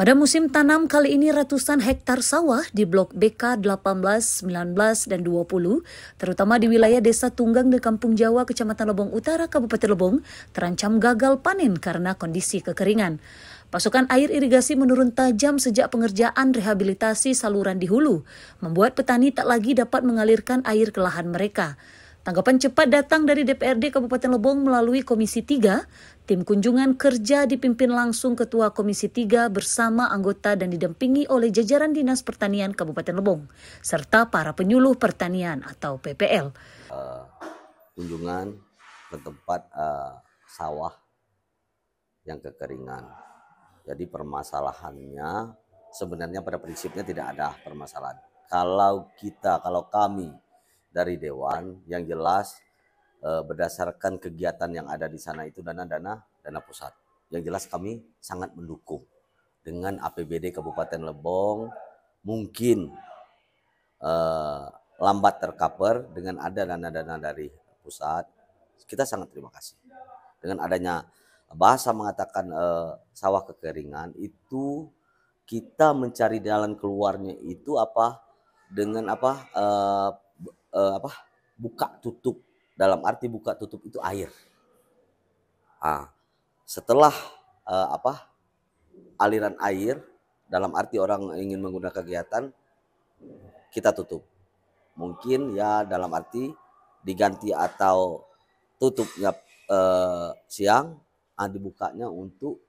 Pada musim tanam kali ini ratusan hektar sawah di blok BK 18, 19, dan 20, terutama di wilayah Desa Tunggang di Kampung Jawa, Kecamatan Lebong Utara, Kabupaten Lebong, terancam gagal panen karena kondisi kekeringan. Pasokan air irigasi menurun tajam sejak pengerjaan rehabilitasi saluran di hulu, membuat petani tak lagi dapat mengalirkan air ke lahan mereka. Tanggapan cepat datang dari DPRD Kabupaten Lebong melalui Komisi 3. Tim kunjungan kerja dipimpin langsung Ketua Komisi 3 bersama anggota dan didampingi oleh jajaran Dinas Pertanian Kabupaten Lebong, serta para penyuluh pertanian atau PPL. Kunjungan ke tempat sawah yang kekeringan. Jadi permasalahannya sebenarnya pada prinsipnya tidak ada permasalahan. Kalau kami dari Dewan yang jelas berdasarkan kegiatan yang ada di sana itu dana pusat. Yang jelas kami sangat mendukung dengan APBD Kabupaten Lebong mungkin lambat tercover dengan ada dana-dana dari pusat. Kita sangat terima kasih. Dengan adanya bahasa mengatakan sawah kekeringan itu kita mencari jalan keluarnya itu dengan buka tutup. Dalam arti buka tutup itu air. Setelah aliran air, dalam arti orang ingin menggunakan kegiatan, kita tutup. Mungkin ya dalam arti diganti atau tutupnya siang, dibukanya untuk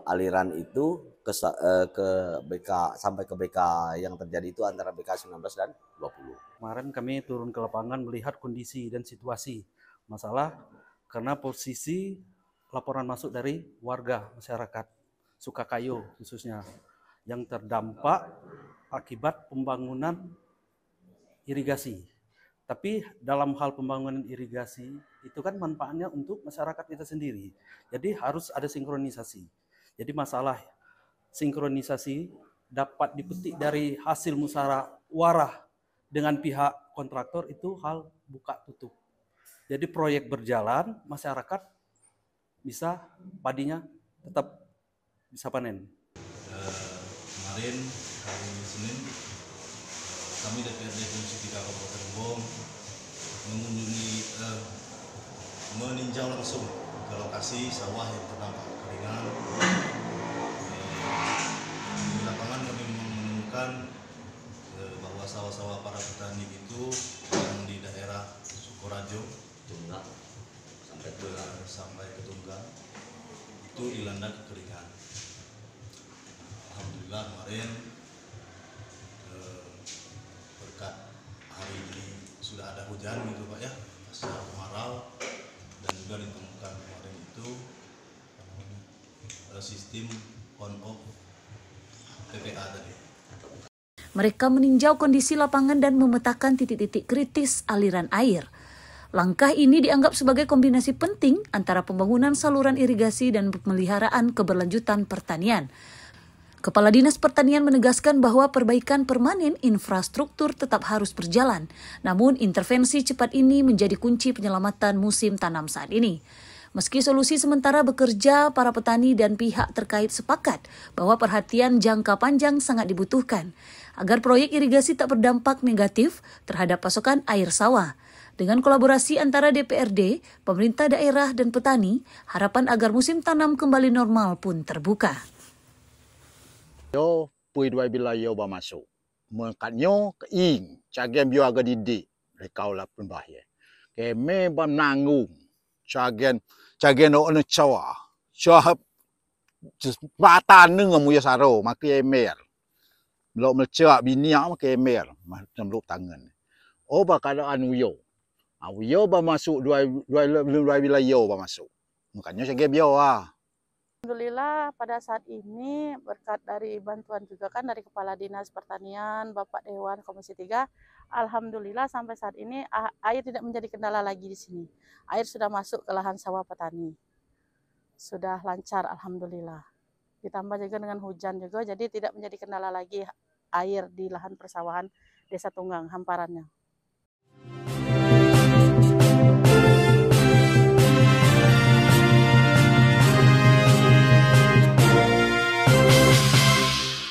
aliran itu ke BK sampai ke BK yang terjadi itu antara BK 19 dan 20. Kemarin kami turun ke lapangan melihat kondisi dan situasi masalah karena posisi laporan masuk dari warga masyarakat Sukakayo khususnya yang terdampak akibat pembangunan irigasi. Tapi dalam hal pembangunan irigasi itu kan manfaatnya untuk masyarakat kita sendiri. Jadi harus ada sinkronisasi. Jadi masalah sinkronisasi dapat dipetik dari hasil musyawarah dengan pihak kontraktor itu hal buka tutup. Jadi proyek berjalan, masyarakat bisa padinya tetap bisa panen. Kemarin hari Senin kami DPRD Komisi 3 Kabupaten Lebong meninjau langsung ke lokasi sawah yang terdampak kekeringan. Di lapangan kami menemukan bahwa sawah-sawah para petani itu yang di daerah Sukorajo, Tunggang sampai ke Tunggang itu dilanda kekeringan. Alhamdulillah kemarin berkat hari ini sudah ada hujan gitu Pak ya, pasca kemarau, dan juga ditemukan kemarin itu sistem on off PPA tadi. Mereka meninjau kondisi lapangan dan memetakan titik-titik kritis aliran air. Langkah ini dianggap sebagai kombinasi penting antara pembangunan saluran irigasi dan pemeliharaan keberlanjutan pertanian. Kepala Dinas Pertanian menegaskan bahwa perbaikan permanen infrastruktur tetap harus berjalan, namun intervensi cepat ini menjadi kunci penyelamatan musim tanam saat ini. Meski solusi sementara bekerja, para petani dan pihak terkait sepakat bahwa perhatian jangka panjang sangat dibutuhkan agar proyek irigasi tak berdampak negatif terhadap pasokan air sawah. Dengan kolaborasi antara DPRD, pemerintah daerah dan petani, harapan agar musim tanam kembali normal pun terbuka. Yo pui dua bila yo ba masuk. Mengkatnyo ke ing, cagen bio aga didik. Rekau lah pun bahaya. Keme ba nanggung. Cagen no ne cawa. Cahap batan neng amu ya saro, maka emer. Belok melcak biniak maka emer, macam luk tangan. Oh ba keadaan uyo. Uyo ba masuk dua bila yo ba masuk. Makanya cagen bio ah. Alhamdulillah pada saat ini berkat dari bantuan juga kan dari Kepala Dinas Pertanian, Bapak Dewan Komisi 3, alhamdulillah sampai saat ini air tidak menjadi kendala lagi di sini. Air sudah masuk ke lahan sawah petani. Sudah lancar alhamdulillah. Ditambah juga dengan hujan juga jadi tidak menjadi kendala lagi air di lahan persawahan Desa Tunggang hamparannya.